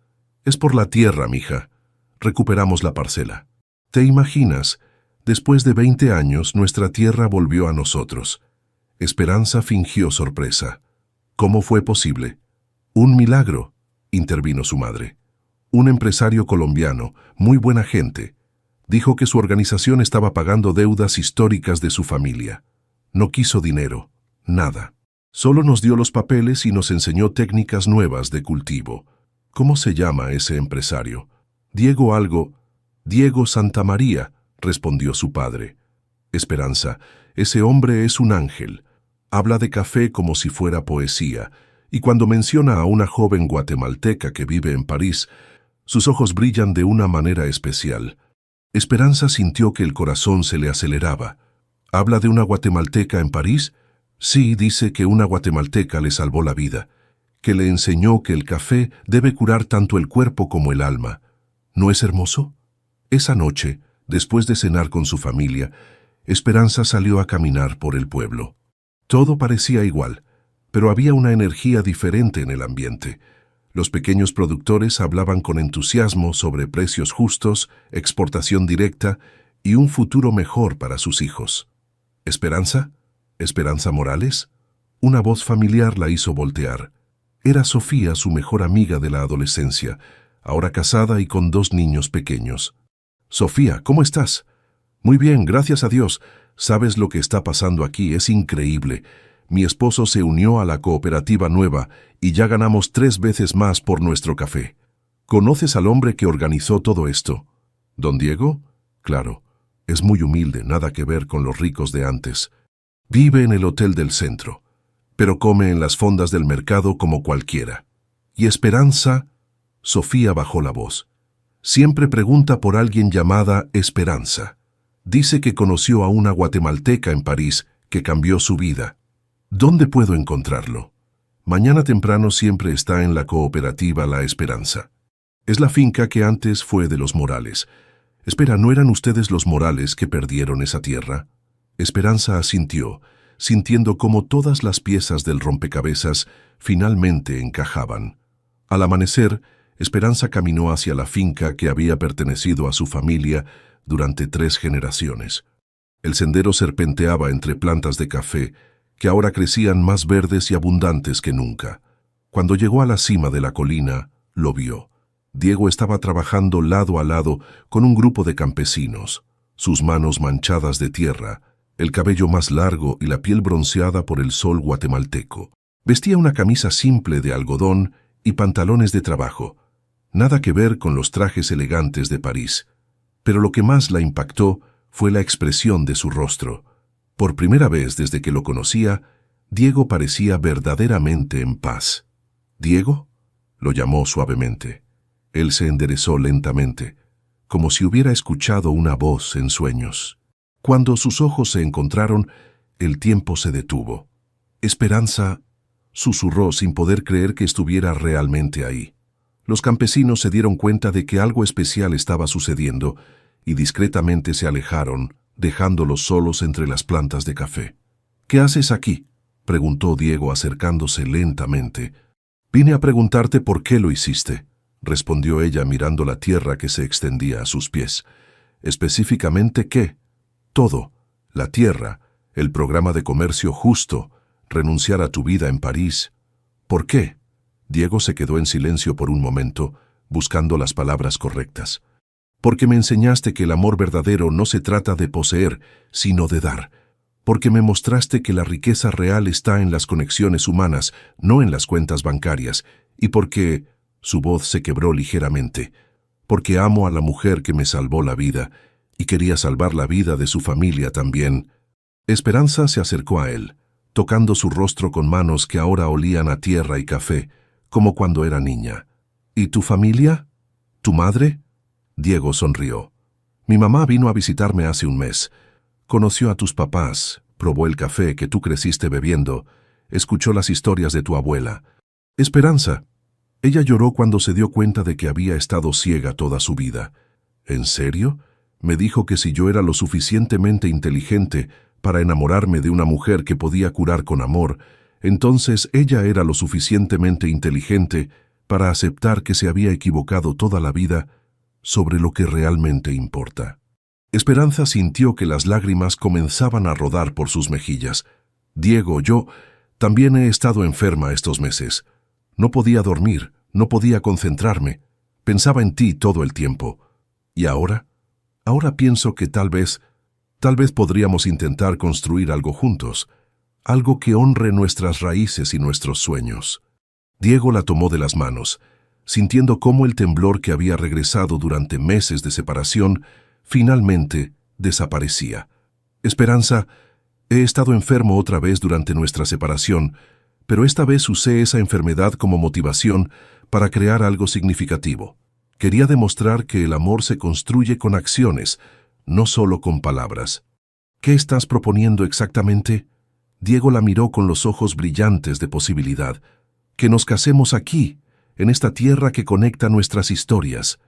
Es por la tierra, mija. Recuperamos la parcela. ¿Te imaginas? Después de 20 años, nuestra tierra volvió a nosotros». Esperanza fingió sorpresa. «¿Cómo fue posible?» «Un milagro», intervino su madre. «Un empresario colombiano, muy buena gente, dijo que su organización estaba pagando deudas históricas de su familia. No quiso dinero, nada. Solo nos dio los papeles y nos enseñó técnicas nuevas de cultivo». «¿Cómo se llama ese empresario?» «Diego algo». «Diego Santamaría», respondió su padre. «Esperanza, ese hombre es un ángel. Habla de café como si fuera poesía, y cuando menciona a una joven guatemalteca que vive en París, sus ojos brillan de una manera especial». Esperanza sintió que el corazón se le aceleraba. «¿Habla de una guatemalteca en París?» «Sí, dice que una guatemalteca le salvó la vida, que le enseñó que el café debe curar tanto el cuerpo como el alma. ¿No es hermoso?» Esa noche, después de cenar con su familia, Esperanza salió a caminar por el pueblo. Todo parecía igual, pero había una energía diferente en el ambiente. Los pequeños productores hablaban con entusiasmo sobre precios justos, exportación directa y un futuro mejor para sus hijos. ¿Esperanza? ¿Esperanza Morales? Una voz familiar la hizo voltear. Era Sofía, su mejor amiga de la adolescencia, ahora casada y con 2 niños pequeños. «Sofía, ¿cómo estás?» «Muy bien, gracias a Dios. ¿Sabes lo que está pasando aquí? Es increíble. Mi esposo se unió a la cooperativa nueva y ya ganamos 3 veces más por nuestro café. ¿Conoces al hombre que organizó todo esto?» «¿Don Diego?» «Claro. Es muy humilde, nada que ver con los ricos de antes. Vive en el hotel del centro, pero come en las fondas del mercado como cualquiera. Y Esperanza...» Sofía bajó la voz. «Siempre pregunta por alguien llamada Esperanza. Dice que conoció a una guatemalteca en París que cambió su vida. ¿Dónde puedo encontrarlo?» «Mañana temprano siempre está en la cooperativa La Esperanza. Es la finca que antes fue de los Morales. Espera, ¿no eran ustedes los Morales que perdieron esa tierra?» Esperanza asintió. sintiendo cómo todas las piezas del rompecabezas finalmente encajaban. Al amanecer, Esperanza caminó hacia la finca que había pertenecido a su familia durante 3 generaciones. El sendero serpenteaba entre plantas de café que ahora crecían más verdes y abundantes que nunca. Cuando llegó a la cima de la colina, lo vio. Diego estaba trabajando lado a lado con un grupo de campesinos, sus manos manchadas de tierra, el cabello más largo y la piel bronceada por el sol guatemalteco. Vestía una camisa simple de algodón y pantalones de trabajo. Nada que ver con los trajes elegantes de París. Pero lo que más la impactó fue la expresión de su rostro. Por primera vez desde que lo conocía, Diego parecía verdaderamente en paz. «¿Diego?», lo llamó suavemente. Él se enderezó lentamente, como si hubiera escuchado una voz en sueños. Cuando sus ojos se encontraron, el tiempo se detuvo. «Esperanza», susurró sin poder creer que estuviera realmente ahí. Los campesinos se dieron cuenta de que algo especial estaba sucediendo y discretamente se alejaron, dejándolos solos entre las plantas de café. «¿Qué haces aquí?», preguntó Diego acercándose lentamente. «Vine a preguntarte por qué lo hiciste», respondió ella mirando la tierra que se extendía a sus pies. «¿Específicamente qué?». «Todo. La tierra, el programa de comercio justo, renunciar a tu vida en París». «¿Por qué?». Diego se quedó en silencio por un momento, buscando las palabras correctas. «Porque me enseñaste que el amor verdadero no se trata de poseer, sino de dar. Porque me mostraste que la riqueza real está en las conexiones humanas, no en las cuentas bancarias. Y porque...» Su voz se quebró ligeramente. «Porque amo a la mujer que me salvó la vida, y quería salvar la vida de su familia también». Esperanza se acercó a él, tocando su rostro con manos que ahora olían a tierra y café, como cuando era niña. «¿Y tu familia? ¿Tu madre?». Diego sonrió. «Mi mamá vino a visitarme hace un mes. Conoció a tus papás, probó el café que tú creciste bebiendo, escuchó las historias de tu abuela. Esperanza». Ella lloró cuando se dio cuenta de que había estado ciega toda su vida. «¿En serio?». Me dijo que si yo era lo suficientemente inteligente para enamorarme de una mujer que podía curar con amor, entonces ella era lo suficientemente inteligente para aceptar que se había equivocado toda la vida sobre lo que realmente importa. Esperanza sintió que las lágrimas comenzaban a rodar por sus mejillas. «Diego, yo también he estado enferma estos meses. No podía dormir, no podía concentrarme. Pensaba en ti todo el tiempo. ¿Y ahora? Ahora pienso que tal vez podríamos intentar construir algo juntos, algo que honre nuestras raíces y nuestros sueños». Diego la tomó de las manos, sintiendo cómo el temblor que había regresado durante meses de separación finalmente desaparecía. «Esperanza, he estado enfermo otra vez durante nuestra separación, pero esta vez usé esa enfermedad como motivación para crear algo significativo. Quería demostrar que el amor se construye con acciones, no solo con palabras». «¿Qué estás proponiendo exactamente?». Diego la miró con los ojos brillantes de posibilidad. «Que nos casemos aquí, en esta tierra que conecta nuestras historias.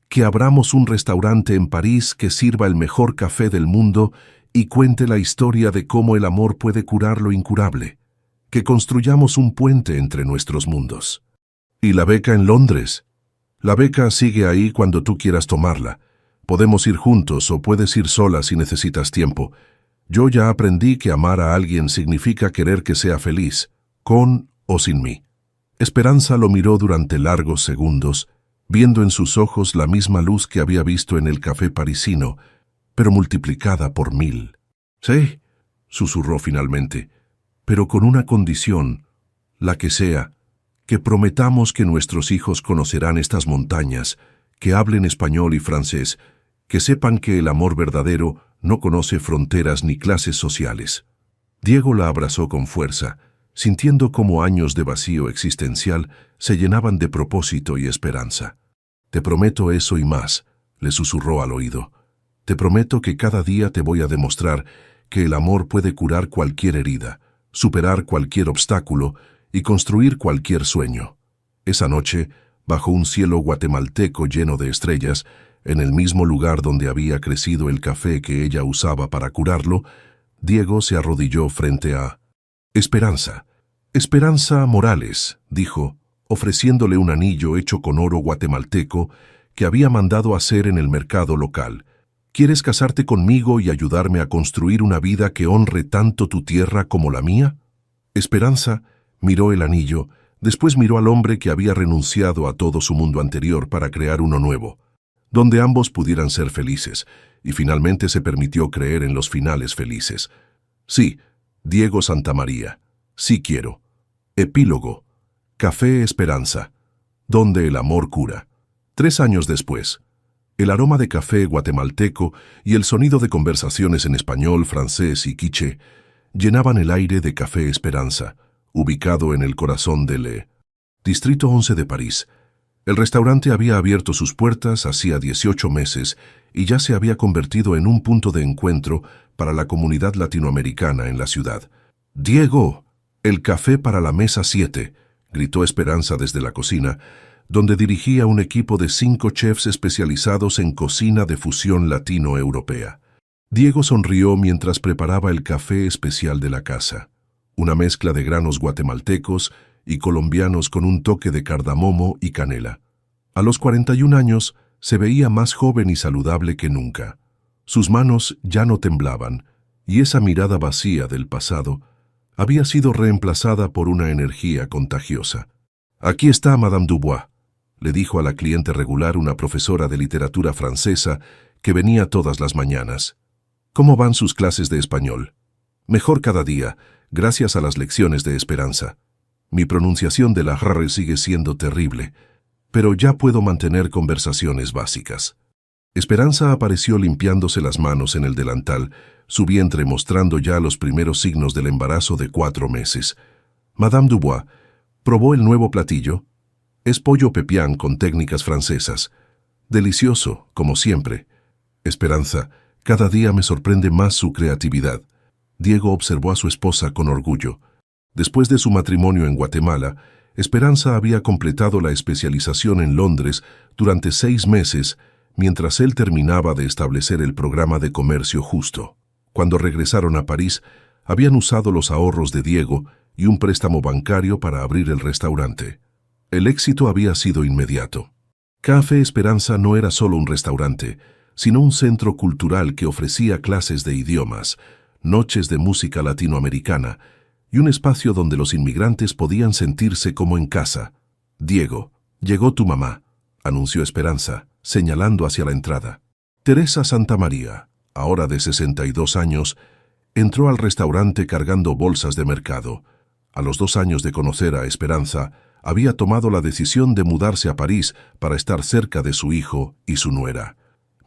Que abramos un restaurante en París que sirva el mejor café del mundo y cuente la historia de cómo el amor puede curar lo incurable. Que construyamos un puente entre nuestros mundos». «¿Y la beca en Londres?». «La beca sigue ahí cuando tú quieras tomarla. Podemos ir juntos o puedes ir sola si necesitas tiempo. Yo ya aprendí que amar a alguien significa querer que sea feliz, con o sin mí». Esperanza lo miró durante largos segundos, viendo en sus ojos la misma luz que había visto en el café parisino, pero multiplicada por 1000. «Sí», susurró finalmente, «pero con una condición, la que sea, que prometamos que nuestros hijos conocerán estas montañas, que hablen español y francés, que sepan que el amor verdadero no conoce fronteras ni clases sociales». Diego la abrazó con fuerza, sintiendo cómo años de vacío existencial se llenaban de propósito y esperanza. «Te prometo eso y más», le susurró al oído. «Te prometo que cada día te voy a demostrar que el amor puede curar cualquier herida, superar cualquier obstáculo y construir cualquier sueño». Esa noche, bajo un cielo guatemalteco lleno de estrellas, en el mismo lugar donde había crecido el café que ella usaba para curarlo, Diego se arrodilló frente a Esperanza. Esperanza Morales, dijo, ofreciéndole un anillo hecho con oro guatemalteco que había mandado hacer en el mercado local. ¿Quieres casarte conmigo y ayudarme a construir una vida que honre tanto tu tierra como la mía? Esperanza miró el anillo, después miró al hombre que había renunciado a todo su mundo anterior para crear uno nuevo, donde ambos pudieran ser felices, y finalmente se permitió creer en los finales felices. Sí, Diego Santamaría, sí quiero. Epílogo. Café Esperanza, donde el amor cura. 3 años después, el aroma de café guatemalteco y el sonido de conversaciones en español, francés y quiché llenaban el aire de Café Esperanza, ubicado en el corazón del Distrito 11 de París. El restaurante había abierto sus puertas hacía 18 meses y ya se había convertido en un punto de encuentro para la comunidad latinoamericana en la ciudad. «Diego, el café para la mesa 7», gritó Esperanza desde la cocina, donde dirigía un equipo de 5 chefs especializados en cocina de fusión latino-europea. Diego sonrió mientras preparaba el café especial de la casa, una mezcla de granos guatemaltecos y colombianos con un toque de cardamomo y canela. A los 41 años se veía más joven y saludable que nunca. Sus manos ya no temblaban, y esa mirada vacía del pasado había sido reemplazada por una energía contagiosa. «Aquí está Madame Dubois», le dijo a la cliente regular, una profesora de literatura francesa que venía todas las mañanas. «¿Cómo van sus clases de español?» «Mejor cada día, gracias a las lecciones de Esperanza. Mi pronunciación de la R sigue siendo terrible, pero ya puedo mantener conversaciones básicas». Esperanza apareció limpiándose las manos en el delantal, su vientre mostrando ya los primeros signos del embarazo de 4 meses. Madame Dubois probó el nuevo platillo. Es pollo pepián con técnicas francesas. Delicioso, como siempre. Esperanza, cada día me sorprende más su creatividad. Diego observó a su esposa con orgullo. Después de su matrimonio en Guatemala, Esperanza había completado la especialización en Londres durante 6 meses, mientras él terminaba de establecer el programa de comercio justo. Cuando regresaron a París, habían usado los ahorros de Diego y un préstamo bancario para abrir el restaurante. El éxito había sido inmediato. Café Esperanza no era solo un restaurante, sino un centro cultural que ofrecía clases de idiomas, noches de música latinoamericana y un espacio donde los inmigrantes podían sentirse como en casa. «Diego, llegó tu mamá», anunció Esperanza, señalando hacia la entrada. Teresa Santamaría, ahora de 62 años, entró al restaurante cargando bolsas de mercado. A los 2 años de conocer a Esperanza, había tomado la decisión de mudarse a París para estar cerca de su hijo y su nuera.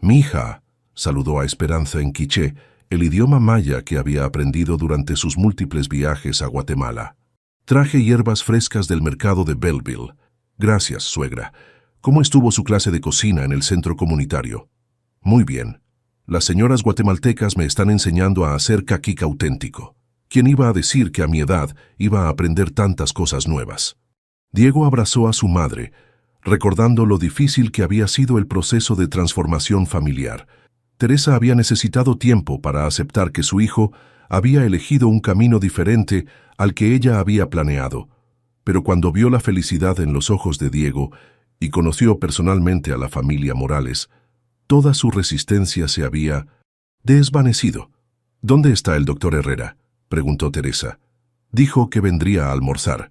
«Mija», saludó a Esperanza en quiché, el idioma maya que había aprendido durante sus múltiples viajes a Guatemala. «Traje hierbas frescas del mercado de Belleville». «Gracias, suegra. ¿Cómo estuvo su clase de cocina en el centro comunitario?» «Muy bien. Las señoras guatemaltecas me están enseñando a hacer caquic auténtico. ¿Quién iba a decir que a mi edad iba a aprender tantas cosas nuevas?» Diego abrazó a su madre, recordando lo difícil que había sido el proceso de transformación familiar. Teresa había necesitado tiempo para aceptar que su hijo había elegido un camino diferente al que ella había planeado, pero cuando vio la felicidad en los ojos de Diego y conoció personalmente a la familia Morales, toda su resistencia se había desvanecido. «¿Dónde está el doctor Herrera?», preguntó Teresa. «Dijo que vendría a almorzar».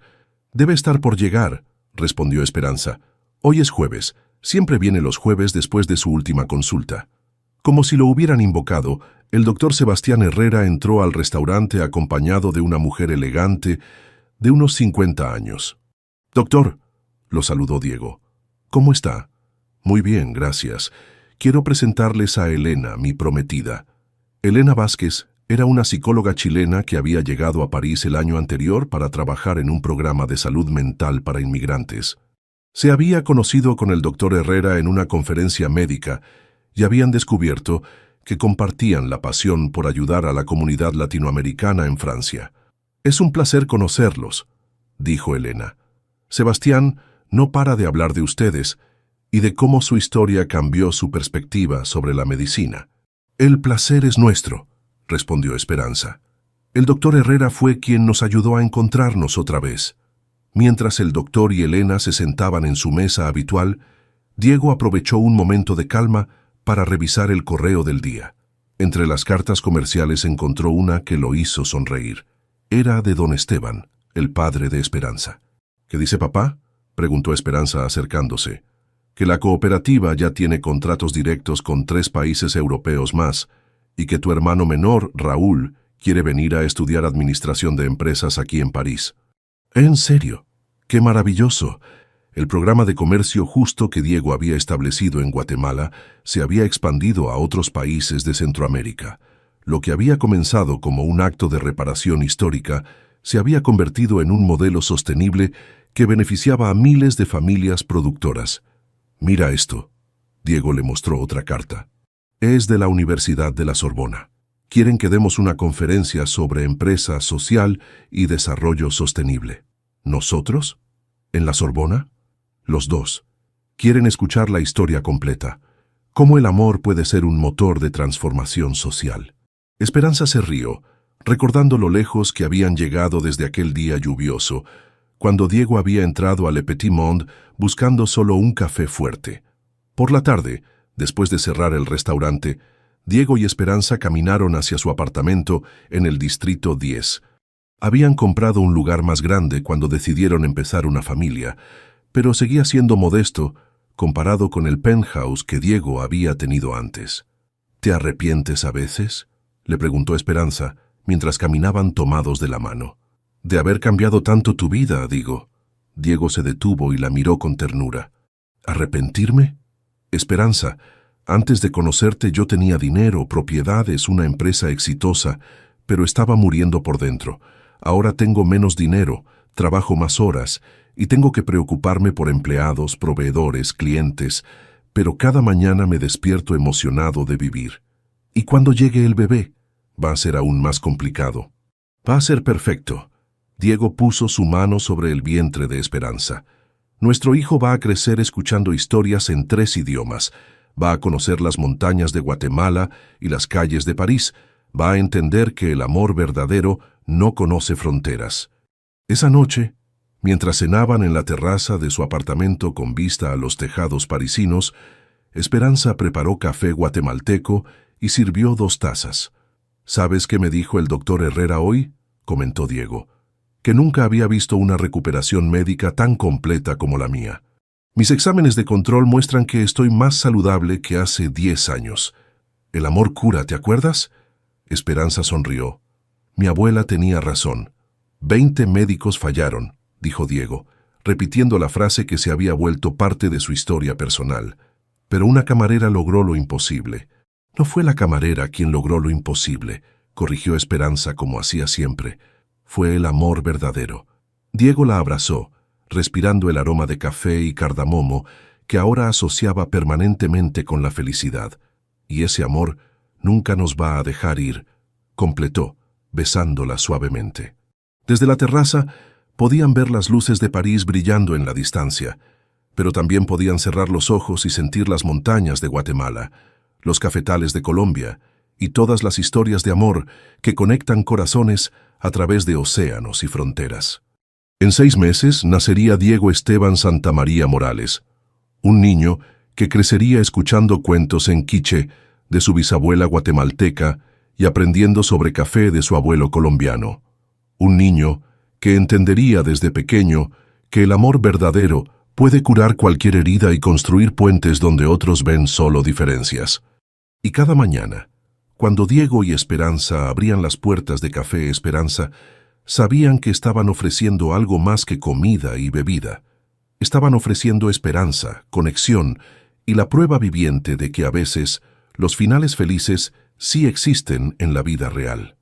«Debe estar por llegar», respondió Esperanza. «Hoy es jueves. Siempre viene los jueves después de su última consulta». Como si lo hubieran invocado, el doctor Sebastián Herrera entró al restaurante acompañado de una mujer elegante de unos 50 años. «Doctor», lo saludó Diego. «¿Cómo está?» «Muy bien, gracias. Quiero presentarles a Elena, mi prometida». Elena Vázquez era una psicóloga chilena que había llegado a París el año anterior para trabajar en un programa de salud mental para inmigrantes. Se había conocido con el doctor Herrera en una conferencia médica y habían descubierto que compartían la pasión por ayudar a la comunidad latinoamericana en Francia. «Es un placer conocerlos», dijo Elena. «Sebastián no para de hablar de ustedes y de cómo su historia cambió su perspectiva sobre la medicina». «El placer es nuestro», respondió Esperanza. El doctor Herrera fue quien nos ayudó a encontrarnos otra vez. Mientras el doctor y Elena se sentaban en su mesa habitual, Diego aprovechó un momento de calma para revisar el correo del día. Entre las cartas comerciales encontró una que lo hizo sonreír. Era de don Esteban, el padre de Esperanza. ¿Qué dice papá?, preguntó Esperanza acercándose. Que la cooperativa ya tiene contratos directos con 3 países europeos más y que tu hermano menor, Raúl, quiere venir a estudiar administración de empresas aquí en París. ¿En serio? ¡Qué maravilloso! El programa de comercio justo que Diego había establecido en Guatemala se había expandido a otros países de Centroamérica. Lo que había comenzado como un acto de reparación histórica se había convertido en un modelo sostenible que beneficiaba a miles de familias productoras. Mira esto. Diego le mostró otra carta. Es de la Universidad de la Sorbona. Quieren que demos una conferencia sobre empresa social y desarrollo sostenible. ¿Nosotros? ¿En la Sorbona? Los dos. Quieren escuchar la historia completa. Cómo el amor puede ser un motor de transformación social. Esperanza se rió, recordando lo lejos que habían llegado desde aquel día lluvioso, cuando Diego había entrado a Le Petit Monde buscando solo un café fuerte. Por la tarde, después de cerrar el restaurante, Diego y Esperanza caminaron hacia su apartamento en el distrito 10. Habían comprado un lugar más grande cuando decidieron empezar una familia, pero seguía siendo modesto comparado con el penthouse que Diego había tenido antes. ¿Te arrepientes a veces?, le preguntó Esperanza, mientras caminaban tomados de la mano. De haber cambiado tanto tu vida, digo. Diego se detuvo y la miró con ternura. ¿Arrepentirme? Esperanza, antes de conocerte yo tenía dinero, propiedades, una empresa exitosa, pero estaba muriendo por dentro. Ahora tengo menos dinero, trabajo más horas y tengo que preocuparme por empleados, proveedores, clientes, pero cada mañana me despierto emocionado de vivir. ¿Y cuando llegue el bebé? Va a ser aún más complicado. Va a ser perfecto. Diego puso su mano sobre el vientre de Esperanza. Nuestro hijo va a crecer escuchando historias en 3 idiomas. Va a conocer las montañas de Guatemala y las calles de París. Va a entender que el amor verdadero no conoce fronteras. Esa noche, mientras cenaban en la terraza de su apartamento con vista a los tejados parisinos, Esperanza preparó café guatemalteco y sirvió 2 tazas. ¿Sabes qué me dijo el doctor Herrera hoy?, comentó Diego. Que nunca había visto una recuperación médica tan completa como la mía. Mis exámenes de control muestran que estoy más saludable que hace 10 años. El amor cura, ¿te acuerdas? Esperanza sonrió. Mi abuela tenía razón. 20 médicos fallaron, dijo Diego, repitiendo la frase que se había vuelto parte de su historia personal. Pero una camarera logró lo imposible. No fue la camarera quien logró lo imposible, corrigió Esperanza como hacía siempre. Fue el amor verdadero. Diego la abrazó, respirando el aroma de café y cardamomo que ahora asociaba permanentemente con la felicidad. Y ese amor nunca nos va a dejar ir, completó, besándola suavemente. Desde la terraza podían ver las luces de París brillando en la distancia, pero también podían cerrar los ojos y sentir las montañas de Guatemala, los cafetales de Colombia y todas las historias de amor que conectan corazones a través de océanos y fronteras. En 6 meses nacería Diego Esteban Santamaría Morales, un niño que crecería escuchando cuentos en quiché de su bisabuela guatemalteca y aprendiendo sobre café de su abuelo colombiano. Un niño que entendería desde pequeño que el amor verdadero puede curar cualquier herida y construir puentes donde otros ven solo diferencias. Y cada mañana, cuando Diego y Esperanza abrían las puertas de Café Esperanza, sabían que estaban ofreciendo algo más que comida y bebida. Estaban ofreciendo esperanza, conexión y la prueba viviente de que a veces los finales felices sí existen en la vida real.